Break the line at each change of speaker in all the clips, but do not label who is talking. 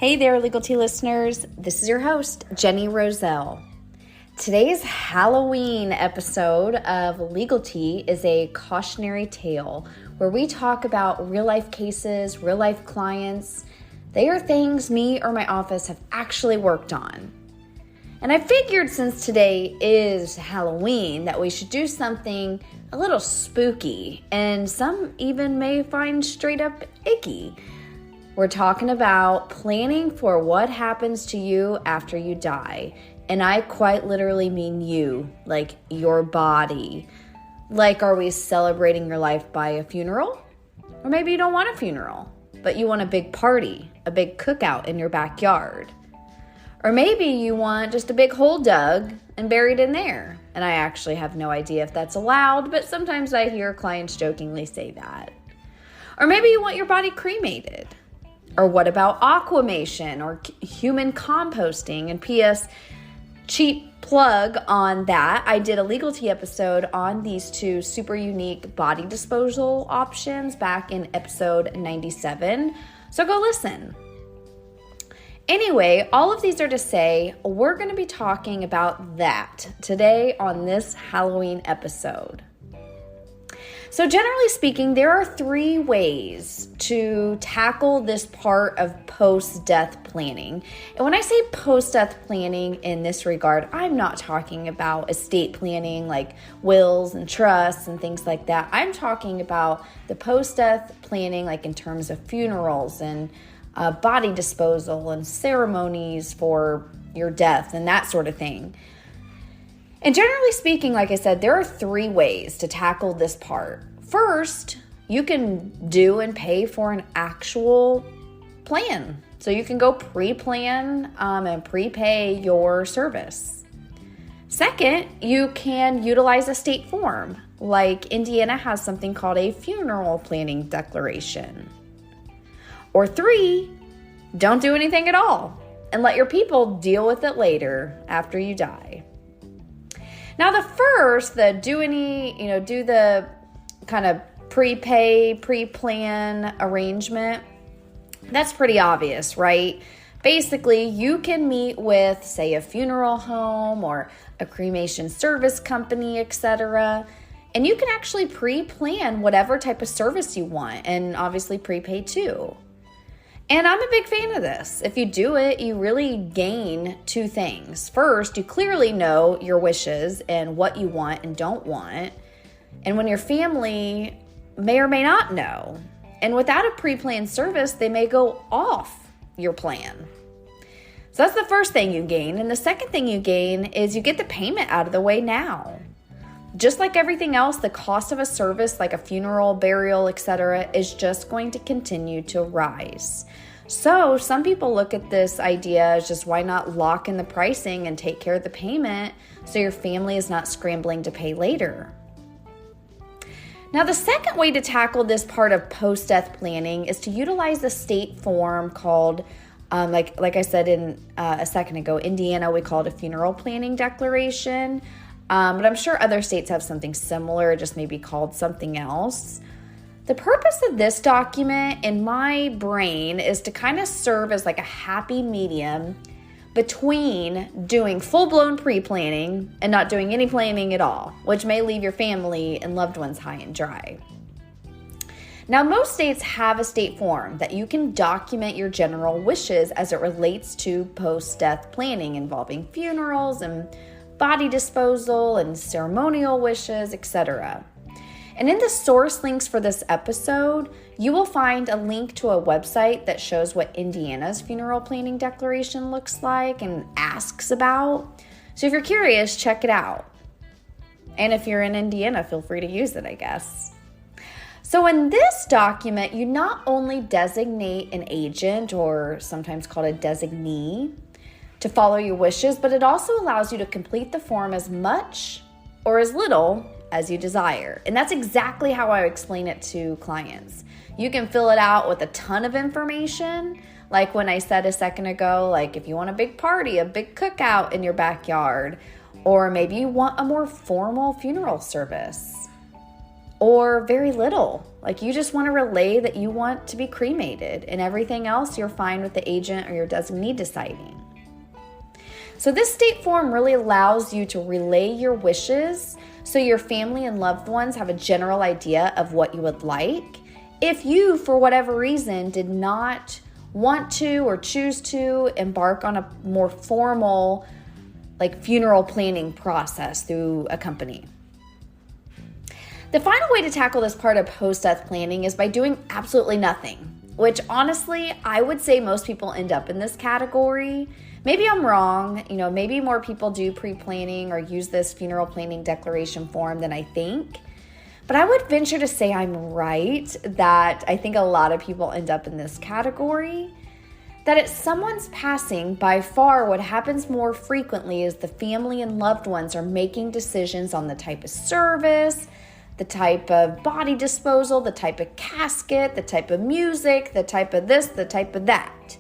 Hey there, Legal Tea listeners. This is your host, Jenny Roselle. Today's Halloween episode of Legal Tea is a cautionary tale where we talk about real-life cases, real-life clients. They are things me or my office have actually worked on. And I figured since today is Halloween that we should do something a little spooky, and some even may find straight up icky. We're talking about planning for what happens to you after you die. And I quite literally mean you, like your body. Like, are we celebrating your life by a funeral? Or maybe you don't want a funeral, but you want a big party, a big cookout in your backyard. Or maybe you want just a big hole dug and buried in there. And I actually have no idea if that's allowed, but sometimes I hear clients jokingly say that. Or maybe you want your body cremated. Or what about aquamation or human composting? And P.S., cheap plug on that, I did a Legal Tea episode on these two super unique body disposal options back in episode 97. So go listen. Anyway, all of these are to say we're going to be talking about that today on this Halloween episode. So generally speaking, there are three ways to tackle this part of post-death planning. And when I say post-death planning in this regard, I'm not talking about estate planning like wills and trusts and things like that. I'm talking about the post-death planning like in terms of funerals and body disposal and ceremonies for your death and that sort of thing. And generally speaking, like I said, there are three ways to tackle this part. First, you can do and pay for an actual plan. So you can go pre-plan and prepay your service. Second, you can utilize a state form. Like Indiana has something called a funeral planning declaration. Or three, don't do anything at all and let your people deal with it later after you die. Now the first, do the kind of prepay, pre-plan arrangement, that's pretty obvious, right? Basically, you can meet with, say, a funeral home or a cremation service company, etc., and you can actually pre-plan whatever type of service you want and obviously prepay too. And I'm a big fan of this. If you do it, you really gain two things. First, you clearly know your wishes and what you want and don't want. And when your family may or may not know. And without a pre-planned service, they may go off your plan. So that's the first thing you gain. And the second thing you gain is you get the payment out of the way now. Just like everything else, the cost of a service like a funeral, burial, etc., is just going to continue to rise. So some people look at this idea as just why not lock in the pricing and take care of the payment so your family is not scrambling to pay later. Now, the second way to tackle this part of post-death planning is to utilize the state form called, like I said in a second ago, Indiana, we call it a funeral planning declaration. But I'm sure other states have something similar, just maybe called something else. The purpose of this document in my brain is to kind of serve as like a happy medium between doing full-blown pre-planning and not doing any planning at all, which may leave your family and loved ones high and dry. Now, most states have a state form that you can document your general wishes as it relates to post-death planning involving funerals and body disposal and ceremonial wishes, etc. And in the source links for this episode, you will find a link to a website that shows what Indiana's funeral planning declaration looks like and asks about. So if you're curious, check it out. And if you're in Indiana, feel free to use it, I guess. So in this document, you not only designate an agent, or sometimes called a designee, to follow your wishes, but it also allows you to complete the form as much or as little as you desire. And that's exactly how I explain it to clients. You can fill it out with a ton of information, like when I said a second ago, like if you want a big party, a big cookout in your backyard, or maybe you want a more formal funeral service. or very little. Like you just want to relay that you want to be cremated, and everything else you're fine with the agent or your designee deciding. So this state form really allows you to relay your wishes so your family and loved ones have a general idea of what you would like. If you, for whatever reason, did not want to or choose to embark on a more formal funeral planning process through a company. The final way to tackle this part of post-death planning is by doing absolutely nothing, which honestly, I would say most people end up in this category. Maybe I'm wrong, maybe more people do pre-planning or use this funeral planning declaration form than I think. But I would venture to say I'm right, that I think a lot of people end up in this category. That at someone's passing, by far what happens more frequently is the family and loved ones are making decisions on the type of service, the type of body disposal, the type of casket, the type of music, the type of this, the type of that.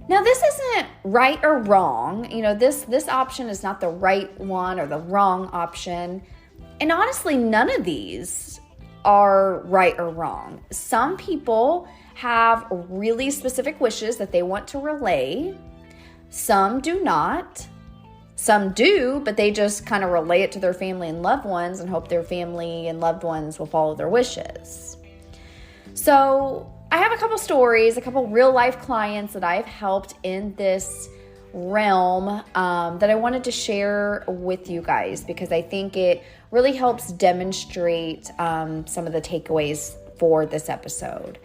Now, this isn't right or wrong. This option is not the right one or the wrong option. And honestly, none of these are right or wrong. Some people have really specific wishes that they want to relay. Some do not. Some do, but they just kind of relay it to their family and loved ones and hope their family and loved ones will follow their wishes. So I have a couple stories, a couple real life clients that I've helped in this realm that I wanted to share with you guys because I think it really helps demonstrate some of the takeaways for this episode.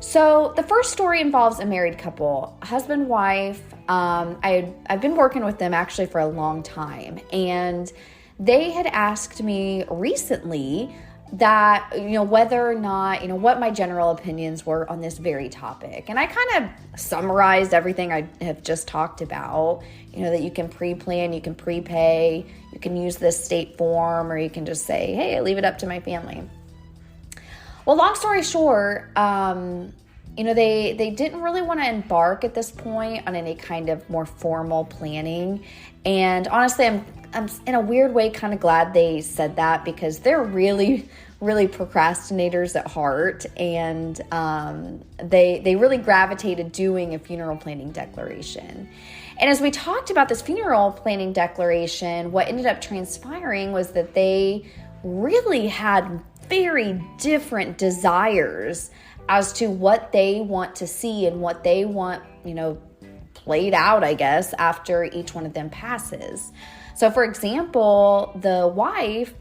So the first story involves a married couple, husband, wife. I've been working with them actually for a long time, and they had asked me recently that, whether or not, what my general opinions were on this very topic. And I kind of summarized everything I have just talked about, that you can pre-plan, you can prepay, you can use this state form, or you can just say, hey, I leave it up to my family. Well, long story short, they didn't really want to embark at this point on any kind of more formal planning. And honestly, I'm in a weird way kind of glad they said that because they're really, really procrastinators at heart. And they really gravitated doing a funeral planning declaration. And as we talked about this funeral planning declaration, what ended up transpiring was that they really had very different desires as to what they want to see and what they want, played out, I guess, after each one of them passes. So for example, the wife,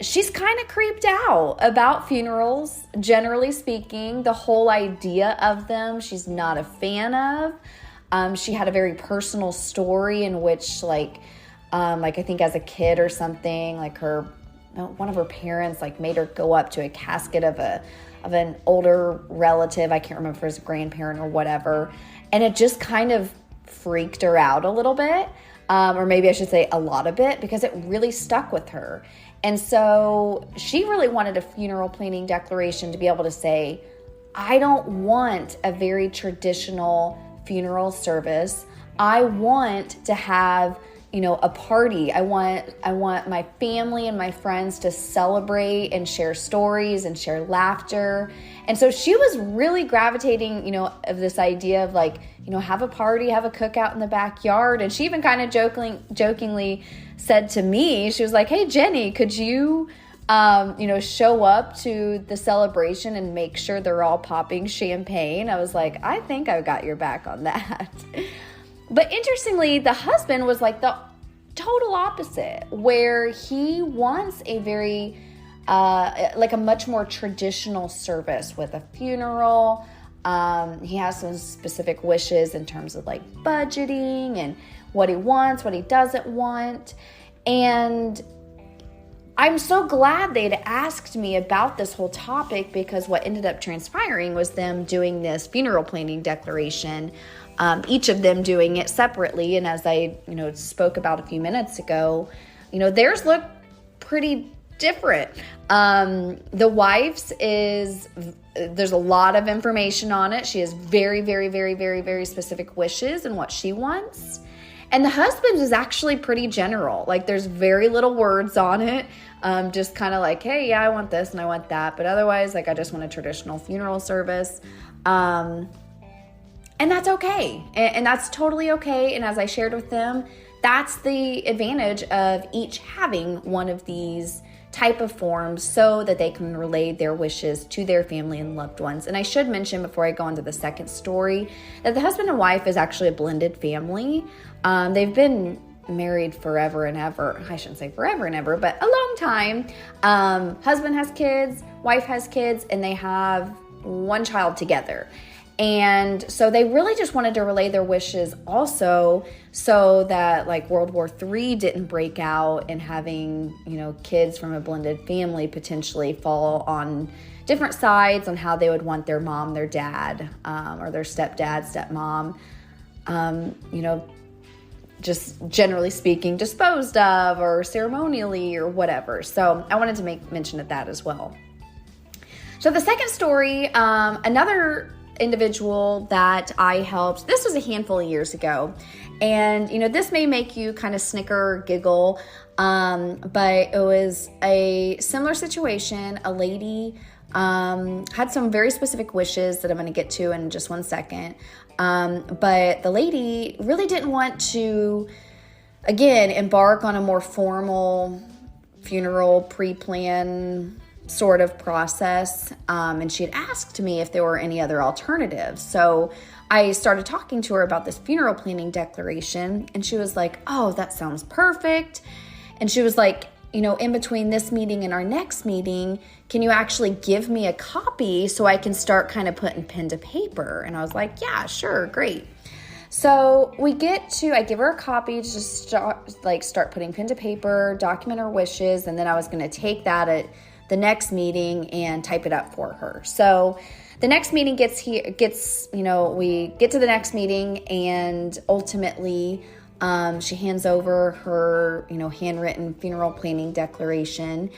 she's kind of creeped out about funerals, generally speaking, the whole idea of them, she's not a fan of. She had a very personal story in which I think as a kid or something, one of her parents made her go up to a casket of an older relative. I can't remember if it was a grandparent or whatever. And it just kind of freaked her out a little bit. Or maybe I should say a lot of it, because it really stuck with her. And so she really wanted a funeral planning declaration to be able to say, I don't want a very traditional funeral service. I want to have a party. I want my family and my friends to celebrate and share stories and share laughter. And so she was really gravitating, of this idea of have a party, have a cookout in the backyard. And she even kind of jokingly said to me, she was like, hey, Jenny, could you, show up to the celebration and make sure they're all popping champagne? I was like, I think I've got your back on that. But interestingly, the husband was the total opposite, where he wants a very, a much more traditional service with a funeral. He has some specific wishes in terms of budgeting and what he wants, what he doesn't want. And I'm so glad they'd asked me about this whole topic, because what ended up transpiring was them doing this funeral planning declaration, each of them doing it separately. And as I, spoke about a few minutes ago, theirs look pretty different. The wife's there's a lot of information on it. She has very, very, very, very, very specific wishes and what she wants. And the husband is actually pretty general. Like, there's very little words on it. Just kind of like, hey, yeah, I want this and I want that. But otherwise, like, I just want a traditional funeral service. And that's okay. And that's totally okay. And as I shared with them, that's the advantage of each having one of these type of forms so that they can relay their wishes to their family and loved ones. And I should mention before I go on to the second story that the husband and wife is actually a blended family. They've been married forever and ever. I shouldn't say forever and ever, but a long time. Husband has kids, wife has kids, and they have one child together. And so they really just wanted to relay their wishes also so that like World War III didn't break out and having, kids from a blended family potentially fall on different sides on how they would want their mom, their dad, or their stepdad, stepmom, just generally speaking, disposed of or ceremonially or whatever. So I wanted to make mention of that as well. So the second story, another individual that I helped, this was a handful of years ago. And, this may make you kind of snicker or giggle, but it was a similar situation. A lady had some very specific wishes that I'm going to get to in just one second. But the lady really didn't want to, again, embark on a more formal funeral pre-plan sort of process. And she had asked me if there were any other alternatives. So I started talking to her about this funeral planning declaration, and she was like, oh, that sounds perfect. And she was like, in between this meeting and our next meeting, can you actually give me a copy so I can start kind of putting pen to paper? And I was like, yeah, sure, great. So I give her a copy to just start putting pen to paper, document her wishes, and then I was going to take that at the next meeting and type it up for her. So the next meeting we get to the next meeting, and ultimately she hands over her, handwritten funeral planning declaration.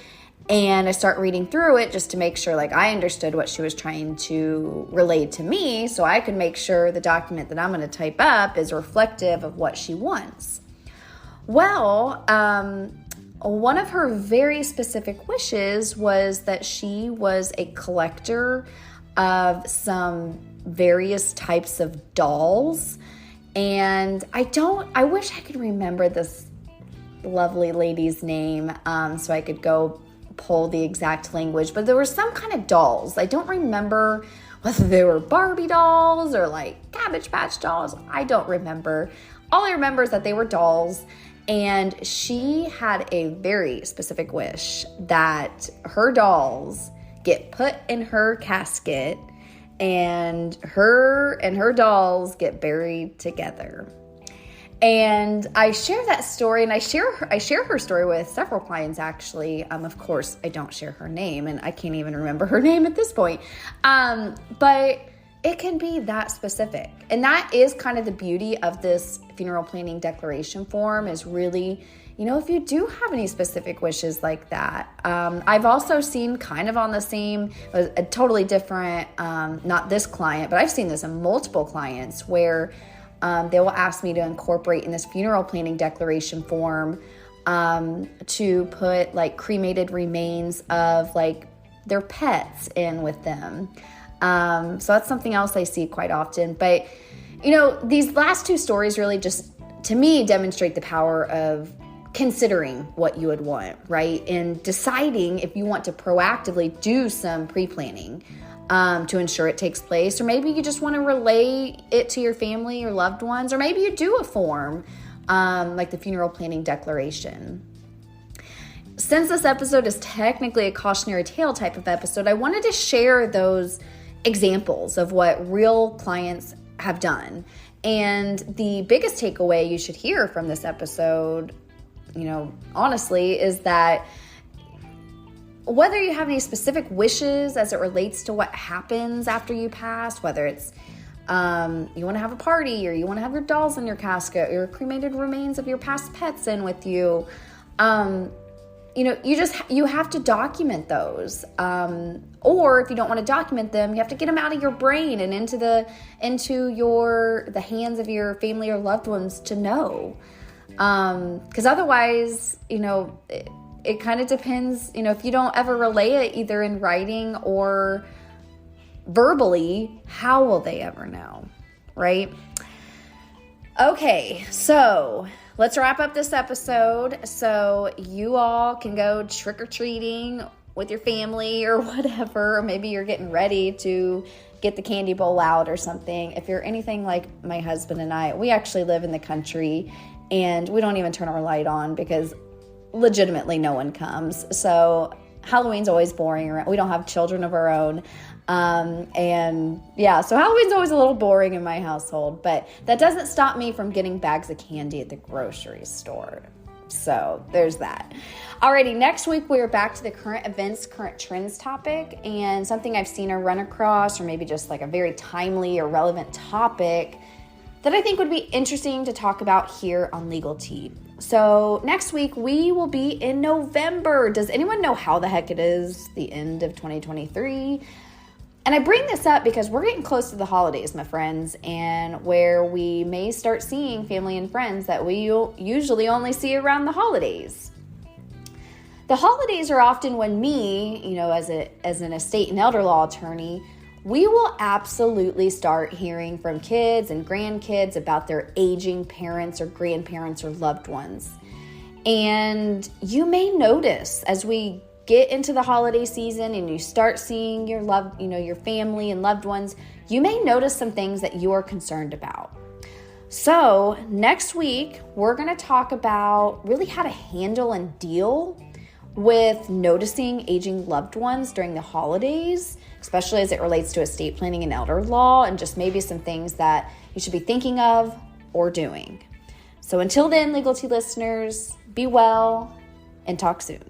And I start reading through it just to make sure I understood what she was trying to relay to me, so I could make sure the document that I'm going to type up is reflective of what she wants. Well, one of her very specific wishes was that she was a collector of some various types of dolls. And I wish I could remember this lovely lady's name so I could go pull the exact language, but there were some kind of dolls. I don't remember whether they were Barbie dolls or Cabbage Patch dolls. I don't remember. All I remember is that they were dolls. And she had a very specific wish that her dolls get put in her casket and her dolls get buried together. And I share that story, and I share her story with several clients actually. Of course, I don't share her name, and I can't even remember her name at this point. But it can be that specific. And that is kind of the beauty of this funeral planning declaration form, is really, if you do have any specific wishes like that. I've also seen kind of on the same, a totally different, not this client, but I've seen this in multiple clients where they will ask me to incorporate in this funeral planning declaration form to put cremated remains of their pets in with them. So that's something else I see quite often. But, these last two stories really just, to me, demonstrate the power of considering what you would want, right? And deciding if you want to proactively do some pre-planning to ensure it takes place. Or maybe you just want to relay it to your family or loved ones. Or maybe you do a form like the funeral planning declaration. Since this episode is technically a cautionary tale type of episode, I wanted to share those examples of what real clients have done. And the biggest takeaway you should hear from this episode, honestly, is that whether you have any specific wishes as it relates to what happens after you pass, whether it's you want to have a party, or you want to have your dolls in your casket, or your cremated remains of your past pets in with you, you have to document those. Or if you don't want to document them, you have to get them out of your brain and into the hands of your family or loved ones to know. Because otherwise, it kind of depends, if you don't ever relay it either in writing or verbally, how will they ever know, right? Okay, so let's wrap up this episode so you all can go trick-or-treating with your family or whatever, or maybe you're getting ready to get the candy bowl out or something. If you're anything like my husband and I, we actually live in the country and we don't even turn our light on because legitimately no one comes. So Halloween's always boring. We don't have children of our own. So Halloween's always a little boring in my household, but that doesn't stop me from getting bags of candy at the grocery store. So there's that. Alrighty, next week we're back to the current events, current trends topic, and something I've seen or run across, or maybe just like a very timely or relevant topic that I think would be interesting to talk about here on Legal Tea. So next week we will be in November. Does anyone know how the heck it is the end of 2023? And I bring this up because we're getting close to the holidays, my friends, and where we may start seeing family and friends that we usually only see around the holidays. The holidays are often when me, as an estate and elder law attorney, we will absolutely start hearing from kids and grandkids about their aging parents or grandparents or loved ones. And you may notice as we get into the holiday season and you start seeing your your family and loved ones, you may notice some things that you are concerned about. So next week, we're going to talk about really how to handle and deal with noticing aging loved ones during the holidays, especially as it relates to estate planning and elder law, and just maybe some things that you should be thinking of or doing. So until then, Legal Tea listeners, be well and talk soon.